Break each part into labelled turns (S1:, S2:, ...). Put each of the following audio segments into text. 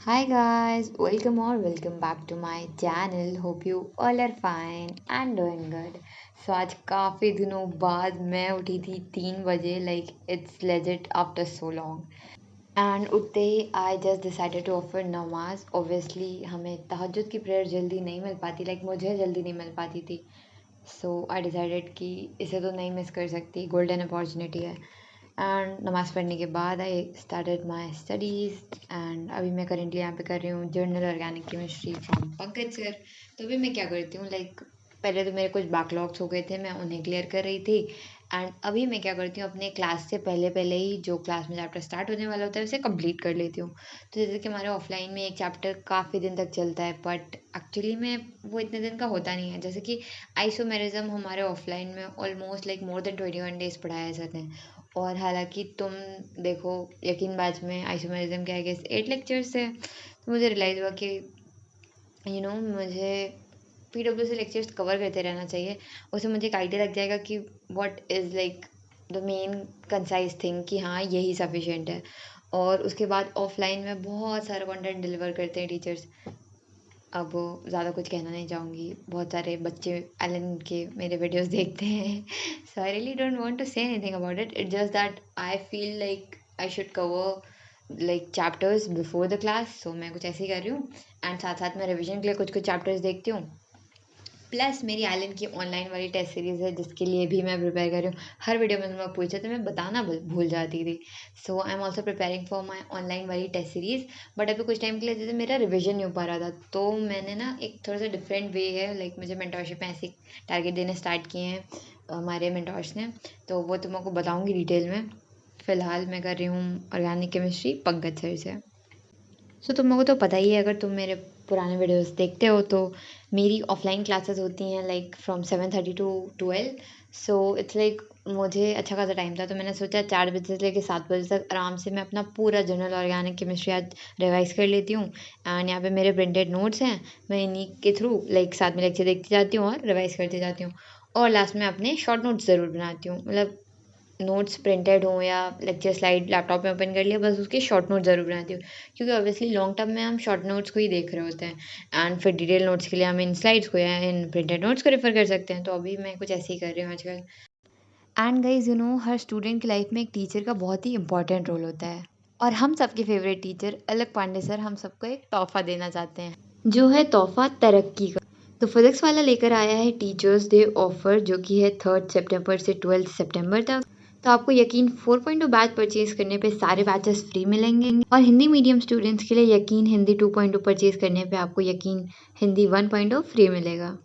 S1: Hi guys, welcome back to my channel. Hope you all are fine and doing good. So आज काफ़ी दिनों बाद मैं उठी थी 3 बजे like it's legit after so long. And उठते ही I just decided to offer नमाज. ऑब्वियसली हमें तहज्जुद की प्रेयर जल्दी नहीं मिल पाती, लाइक मुझे जल्दी नहीं मिल पाती थी. सो आई डिसाइडेड कि इसे तो नहीं मिस कर सकती, गोल्डन अपॉर्चुनिटी है. एंड नमाज़ पढ़ने के बाद I started my studies. And अभी मैं करेंटली यहाँ पे कर रही हूँ journal organic chemistry from Pankaj sir. तो अभी मैं क्या करती हूँ, लाइक पहले तो मेरे कुछ बैकलॉग्स हो गए थे, मैं उन्हें क्लियर कर रही थी. एंड अभी मैं क्या करती हूँ, अपने क्लास से पहले पहले ही जो क्लास में चैप्टर स्टार्ट होने वाला होता है उसे कंप्लीट कर लेती हूँ. तो जैसे कि हमारे ऑफलाइन में एक चैप्टर काफ़ी दिन तक चलता है, बट एक्चुअली में वो इतने दिन का होता नहीं है. जैसे कि आइसोमेरिज्म हमारे ऑफलाइन में almost like more than 21 days पढ़ाए जाते हैं. और हालांकि तुम देखो, यकीन बैच में आइसोमेरिज्म के आई गेस 8 लेक्चर्स है. तो मुझे रियलाइज़ हुआ कि मुझे PW से लेक्चर्स कवर करते रहना चाहिए. उससे मुझे एक आइडिया लग जाएगा कि what is like the main concise thing, कि हाँ यही सफिशिएंट है. और उसके बाद ऑफलाइन में बहुत सारा कंटेंट डिलीवर करते हैं टीचर्स. अब ज़्यादा कुछ कहना नहीं चाहूँगी, बहुत सारे बच्चे एलन के मेरे वीडियोस देखते हैं. So I really don't want to say anything about it. It just that I feel like I should cover like chapters before the class. So मैं कुछ ऐसे ही कर रही हूँ. एंड साथ साथ में रिविजन के लिए कुछ कुछ चैप्टर्स देखती हूँ. प्लस मेरी एलन की ऑनलाइन वाली टेस्ट सीरीज़ है जिसके लिए भी मैं प्रिपेयर कर रही हूँ. हर वीडियो में तुम लोग पूछे तो मैं बताना भूल जाती थी. So I am also preparing for my online वाली टेस्ट सीरीज़. बट अभी कुछ टाइम के लिए जैसे मेरा रिविजन नहीं हो पा रहा था, तो मैंने ना एक थोड़ा सा डिफरेंट वे है, लाइक मुझे मेंटरशिप में ऐसे टारगेट देने स्टार्ट किए हैं हमारे मेंटर्स ने. तो वो तुमको बताऊँगी डिटेल में. फ़िलहाल मैं कर रही हूँ ऑर्गेनिक केमिस्ट्री पंकज सर से. सो तुम लोगों को तो पता ही है, अगर तुम मेरे पुराने वीडियोस देखते हो तो मेरी ऑफलाइन क्लासेस होती हैं like from 7:30 to 12. So it's like मुझे अच्छा खासा टाइम था, तो मैंने सोचा 4 बजे से लेकर 7 बजे तक आराम से मैं अपना पूरा जनरल ऑर्गेनिक केमिस्ट्री आज रिवाइज कर लेती हूँ. एंड यहाँ पे मेरे प्रिंटेड नोट्स हैं, मैं इन्हीं के थ्रू लाइक साथ में लेक्चर देखती जाती हूँ और रिवाइज करती जाती हूँ. और लास्ट में अपने शॉर्ट नोट्स ज़रूर बनाती हूँ, मतलब नोट्स प्रिंटेड हों या लेक्चर स्लाइड लैपटॉप में ओपन कर लिया, बस उसके शॉर्ट नोट ज़रूर बनाती हूँ. क्योंकि ऑब्वियसली लॉन्ग टर्म में हम शॉर्ट नोट्स को ही देख रहे होते हैं. एंड फिर डिटेल नोट्स के लिए हम इन स्लाइड्स को या इन प्रिंटेड नोट्स को रेफर कर सकते हैं. तो अभी मैं कुछ ऐसे ही कर रही हूँ आजकल. एंड गाइज हर स्टूडेंट की लाइफ में एक टीचर का बहुत ही इंपॉर्टेंट रोल होता है. और हम सबके फेवरेट टीचर अलग पांडे सर हम सबको एक तोहफा देना चाहते हैं, जो है तोहफा तरक्की का. तो फिजिक्स वाला लेकर आया है टीचर्स डे ऑफर, जो कि है 3 सितंबर से 12 सितंबर तक. तो आपको यकीन 4.2 बैच परचेज करने पे सारे बैचेस फ्री मिलेंगे. और हिंदी मीडियम स्टूडेंट्स के लिए यकीन हिंदी 2.2 परचेज करने पे आपको यकीन हिंदी 1.0 फ्री मिलेगा.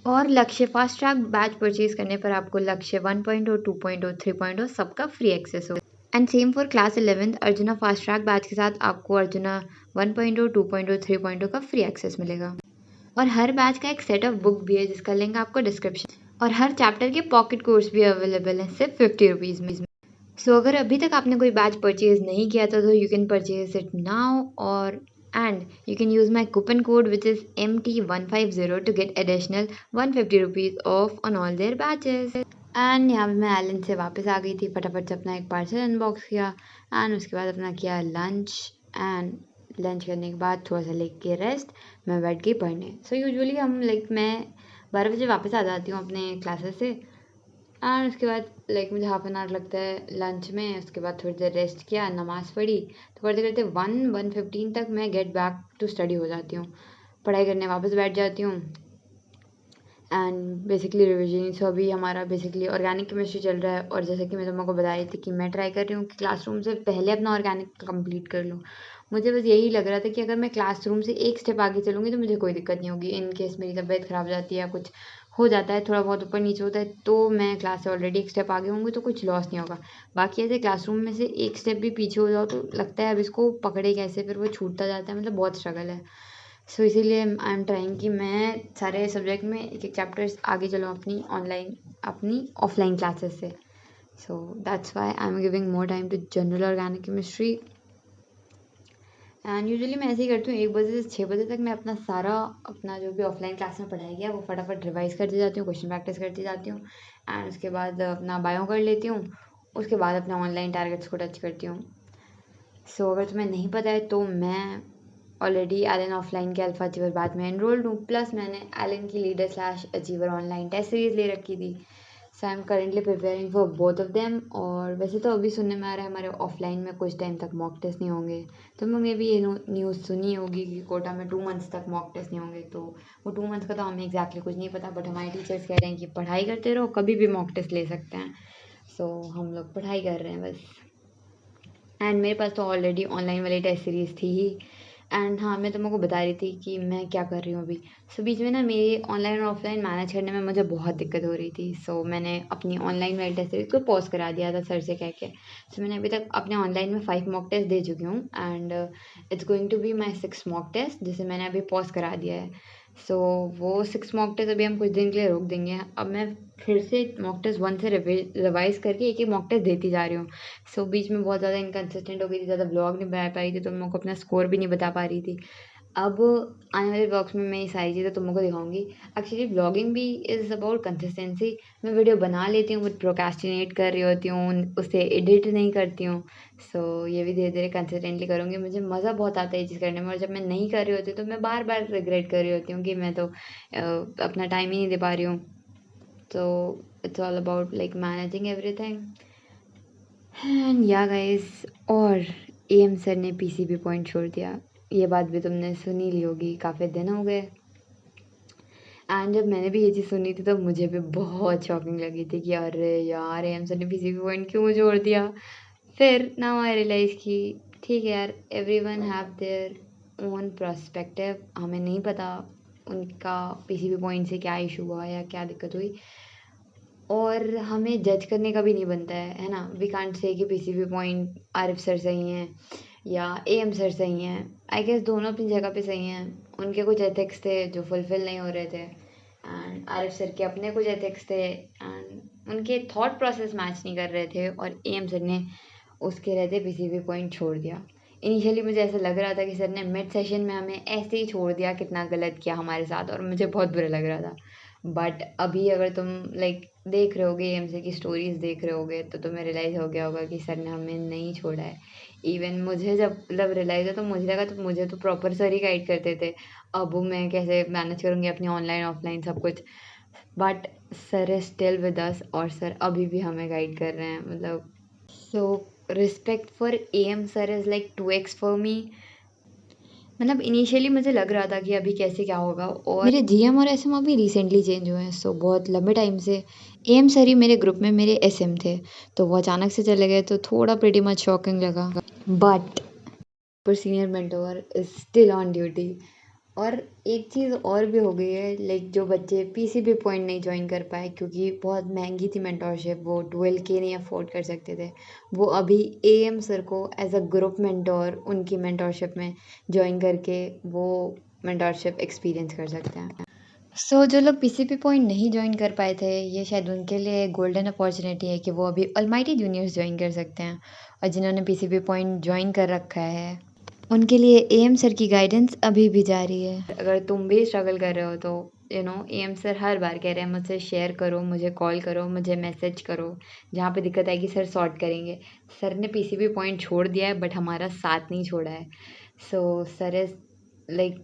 S1: और लक्ष्य फास्ट ट्रैक बैच परचेज करने पर आपको लक्ष्य 1.0 2.0 3.0 सबका फ्री एक्सेस होगा. And same for class 11th arjuna fast track batch के साथ आपको अर्जुना 1.0 2.0 3.0 का फ्री एक्सेस मिलेगा. और हर बैच का एक सेट ऑफ बुक भी है जिसका लिंक आपको डिस्क्रिप्शन. और हर चैप्टर के पॉकेट कोर्स भी अवेलेबल हैं सिर्फ 50 रुपीज़ में. सो अगर अभी तक आपने कोई बैच परचेज नहीं किया था तो you can purchase it now. और and you can use my coupon code which is MT150 to get additional 150 rupees off on all their batches. And यहाँ पे मैं एलन से वापस आ गई थी, फटाफट से अपना एक पार्सल अनबॉक्स किया. एंड उसके बाद अपना किया लंच. एंड लंच करने के बाद थोड़ा सा लेके रेस्ट, मैं बैठ गई पढ़ने. सो यूजुअली हम लाइक मैं 12 बजे वापस आ जाती हूँ अपने क्लासेस से. एंड उसके बाद लाइक मुझे हाफ एन आवर लगता है लंच में. उसके बाद थोड़ी देर रेस्ट किया, नमाज़ पढ़ी. तो पढ़ते करते 1:15 तक मैं गेट बैक टू स्टडी हो जाती हूँ. पढ़ाई करने वापस बैठ जाती हूँ. And basically revision. सो अभी हमारा बेसिकली ऑर्गेनिक केमिस्ट्री चल रहा है. और जैसे कि मैं तुमको बता रही थी कि मैं ट्राई कर रही हूँ कि क्लासरूम से पहले अपना ऑर्गेनिक कंप्लीट कर लूँ. मुझे बस यही लग रहा था कि अगर मैं क्लासरूम से एक स्टेप आगे चलूँगी तो मुझे कोई दिक्कत नहीं होगी. इन केस मेरी तबीयत ख़राब हो जाती है या कुछ हो जाता है, थोड़ा बहुत ऊपर नीचे होता है, तो मैं क्लास से ऑलरेडी एक स्टेप आगे होंगी तो कुछ लॉस नहीं होगा. बाकी ऐसे क्लासरूम में से एक स्टेप भी पीछे हो जाओ तो लगता है अब इसको पकड़े कैसे, फिर वो छूटता जाता है, मतलब बहुत स्ट्रगल है. सो इसीलिए आई एम ट्राइंग कि मैं सारे सब्जेक्ट में एक एक चैप्टर्स आगे चलूँ अपनी ऑनलाइन अपनी ऑफलाइन क्लासेस से. So that's why I am giving more time to general organic chemistry. And usually मैं ऐसे ही करती हूँ, 1 बजे से 6 बजे तक मैं अपना सारा अपना जो भी ऑफलाइन क्लास में पढ़ाया गया वो फटाफट रिवाइज करती जाती हूँ, क्वेश्चन प्रैक्टिस करती जाती हूँ. एंड उसके बाद अपना बायो कर लेती हूँ. उसके बाद अपने ऑनलाइन टारगेट्स को टच करती हूँ. सो अगर तुम्हें नहीं पता है तो मैं ऑलरेडी एलन ऑफलाइन के अल्फा अचीवर बैच में एनरोल्ड हूँ, प्लस मैंने एलन की leader slash achiever online test series ले रखी थी। So I am currently preparing for both of them. और वैसे तो अभी सुनने में आ रहा है हमारे ऑफलाइन में कुछ टाइम तक मॉक टेस्ट नहीं होंगे। तुम लोग ने भी ये न्यूज़ सुनी होगी कि कोटा में 2 मंथ्स तक मॉक टेस्ट नहीं होंगे। तो वो 2 मंथ्स का तो हमें एग्जैक्टली कुछ नहीं पता, बट हमारे टीचर्स कह रहे हैं कि पढ़ाई करते रहो, कभी भी मॉक टेस्ट ले सकते हैं। सो हम लोग पढ़ाई कर रहे हैं बस। एंड मेरे पास तो ऑलरेडी ऑनलाइन वाली टेस्ट सीरीज़ थी ही। एंड हाँ, मैं तुमको बता रही थी कि मैं क्या कर रही हूँ अभी। सो बीच में ना मेरी ऑनलाइन और ऑफलाइन मैनेज करने में मुझे बहुत दिक्कत हो रही थी। सो मैंने अपनी ऑनलाइन वाली टेस्ट सीरीज को पॉज करा दिया था सर से कह के। सो मैंने अभी तक अपने ऑनलाइन में 5 मॉक टेस्ट दे चुकी हूँ। And it's going to be my 6 mock test, जिसे मैंने अभी पॉज करा दिया है। सो वो 6 मॉक टेस्ट अभी हम कुछ दिन के लिए रोक देंगे। अब मैं फिर से मॉक टेस्ट 1 से रिवाइज करके एक मॉक टेस्ट देती जा रही हूँ। सो बीच में बहुत ज़्यादा इनकन्सिस्टेंट हो गई थी, ज़्यादा व्लॉग नहीं बना पाई थी, तो तुम को अपना स्कोर भी नहीं बता पा रही थी। अब आने वाले व्लॉग्स में मैं ये सारी चीज़ें तुम को दिखाऊंगी। एक्चुअली व्लॉगिंग भी इज़ अबाउट कंसिस्टेंसी। मैं वीडियो बना लेती हूँ बट प्रोक्रेस्टिनेट कर रही होती हूँ, उसे एडिट नहीं करती हूँ। सो ये भी धीरे धीरे कंसिस्टेंटली करूँगी। मुझे मज़ा बहुत आता है ये चीज़ करने में, और जब मैं नहीं कर रही होती तो मैं बार बार रिग्रेट कर रही होती हूँ कि मैं तो अपना टाइम ही नहीं दे पा रही हूँ। तो it's all about like managing everything. And या गाइस, और एम सर ने पीसीबी पॉइंट छोड़ दिया। ये बात भी तुमने सुनी ली होगी, काफ़ी दिन हो गए। एंड जब मैंने भी ये चीज़ सुनी थी तो मुझे भी बहुत शॉकिंग लगी थी कि अरे यार, एम सर ने पीसीबी पॉइंट क्यों छोड़ दिया। फिर नाउ आई रियलाइज़ कि ठीक है यार, every one have their own perspective. हमें नहीं पता उनका पीसीबी पॉइंट से क्या इशू हुआ या क्या दिक्कत हुई, और हमें जज करने का भी नहीं बनता है ना। वी कांट से कि पीसीबी पॉइंट आरिफ सर सही हैं या एम सर सही हैं। आई गेस दोनों अपनी जगह पे सही हैं। उनके कुछ एथिक्स थे जो फुलफिल नहीं हो रहे थे, एंड आरिफ सर के अपने कुछ एथिक्स थे एंड उनके थॉट प्रोसेस मैच नहीं कर रहे थे, और एम सर ने उसके रहते पीसीबी पॉइंट छोड़ दिया। इनिशियली मुझे ऐसा लग रहा था कि सर ने मिड सेशन में हमें ऐसे ही छोड़ दिया, कितना गलत किया हमारे साथ, और मुझे बहुत बुरा लग रहा था। बट अभी अगर तुम लाइक देख रहे होगे, एमसी की स्टोरीज देख रहे होगे, तो तुम्हें रियलाइज़ हो गया होगा कि सर ने हमें नहीं छोड़ा है। इवन मुझे जब मतलब रियलाइज़ है तो मुझे लगा तो मुझे तो प्रॉपर सर ही गाइड करते थे। अब वो मैं कैसे मैनेज करूँगी अपनी ऑनलाइन ऑफलाइन सब कुछ। But sir is still with us, और सर अभी भी हमें गाइड कर रहे हैं मतलब। So respect for M sir is like 2x for me. मतलब इनिशियली मुझे लग रहा था कि अभी कैसे क्या होगा, और मेरे जीएम और एसएम अभी रिसेंटली चेंज हुए हैं। सो बहुत लंबे टाइम से एम सर ही मेरे ग्रुप में मेरे एसएम थे, तो वो अचानक से चले गए तो थोड़ा प्रीटी मच शॉकिंग लगा। बट पर senior mentor is still on duty. और एक चीज़ और भी हो गई है, लाइक जो बच्चे पीसीबी पॉइंट नहीं ज्वाइन कर पाए क्योंकि बहुत महंगी थी मेंटोरशिप, वो 12K नहीं अफोर्ड कर सकते थे, वो अभी एएम सर को एज अ ग्रुप मेंटोर उनकी मेंटोरशिप में ज्वाइन करके वो मेंटोरशिप एक्सपीरियंस कर सकते हैं। सो जो लोग पीसीबी पॉइंट नहीं ज्वाइन कर पाए थे, ये शायद उनके लिए गोल्डन अपॉर्चुनिटी है कि वो अभी ऑलमाइटी जूनियर्स ज्वाइन कर सकते हैं। और जिन्होंने पीसीबी पॉइंट ज्वाइन कर रखा है, उनके लिए एएम सर की गाइडेंस अभी भी जारी है। अगर तुम भी स्ट्रगल कर रहे हो तो एएम सर हर बार कह रहे हैं मुझसे शेयर करो, मुझे कॉल करो, मुझे मैसेज करो, जहाँ पे दिक्कत आएगी सर सॉर्ट करेंगे। सर ने पीसीबी पॉइंट छोड़ दिया है बट हमारा साथ नहीं छोड़ा है। So sir is like,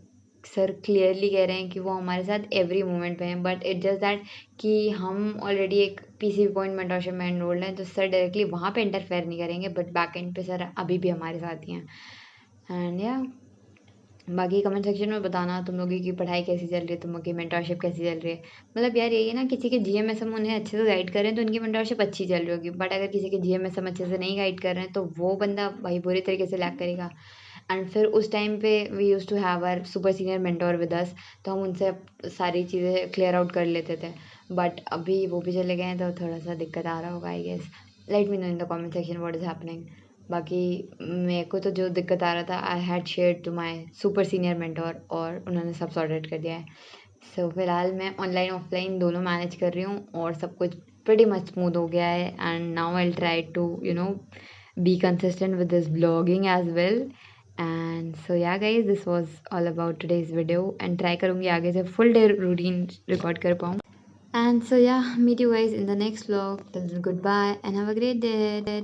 S1: sir clearly कह रहे हैं कि वो हमारे साथ एवरी मोमेंट पे हैं, बट इट जस्ट दैट कि हम ऑलरेडी एक पीसीबी पॉइंट मेंटरशिप में एनरोल्ड हैं, तो सर डायरेक्टली वहाँ पे इंटरफेयर नहीं करेंगे, बट बैक एंड पे सर अभी भी हमारे साथ ही हैं। एंड या बाकी कमेंट सेक्शन में बताना तुम लोगों की पढ़ाई कैसी चल रही है, तुम लोगों की मेंटरशिप कैसी चल रही है। मतलब यार यही है ना, किसी के जीएमएसएम उन्हें अच्छे से गाइड कर रहे हैं तो उनकी मेंटरशिप अच्छी चल रही होगी, बट अगर किसी के जीएमएसएम अच्छे से नहीं गाइड कर रहे हैं तो वो बंदा भाई बुरी तरीके से लैग करेगा। एंड फिर उस टाइम पे we use to have our super senior mentor with us, तो हम उनसे सारी चीज़ें क्लियर आउट कर लेते थे। बट अभी वो भी चले गए हैं तो थोड़ा सा दिक्कत आ रहा होगा I guess. Let me know in the comment section what is happening. बाकी मेरे को तो जो दिक्कत आ रहा था, I had share to my super senior mentor, और उन्होंने सब सॉर्टेड कर दिया है। सो फिलहाल मैं ऑनलाइन ऑफलाइन दोनों मैनेज कर रही हूँ और सब कुछ pretty much स्मूथ हो गया है। And now I try to be consistent with this vlogging as well. And so yeah guys, this was all about today's video, and try करूँगी आगे से full day routine record कर पाऊँ। And so yeah, meet you guys in the next vlog. Till then, goodbye and have a great day.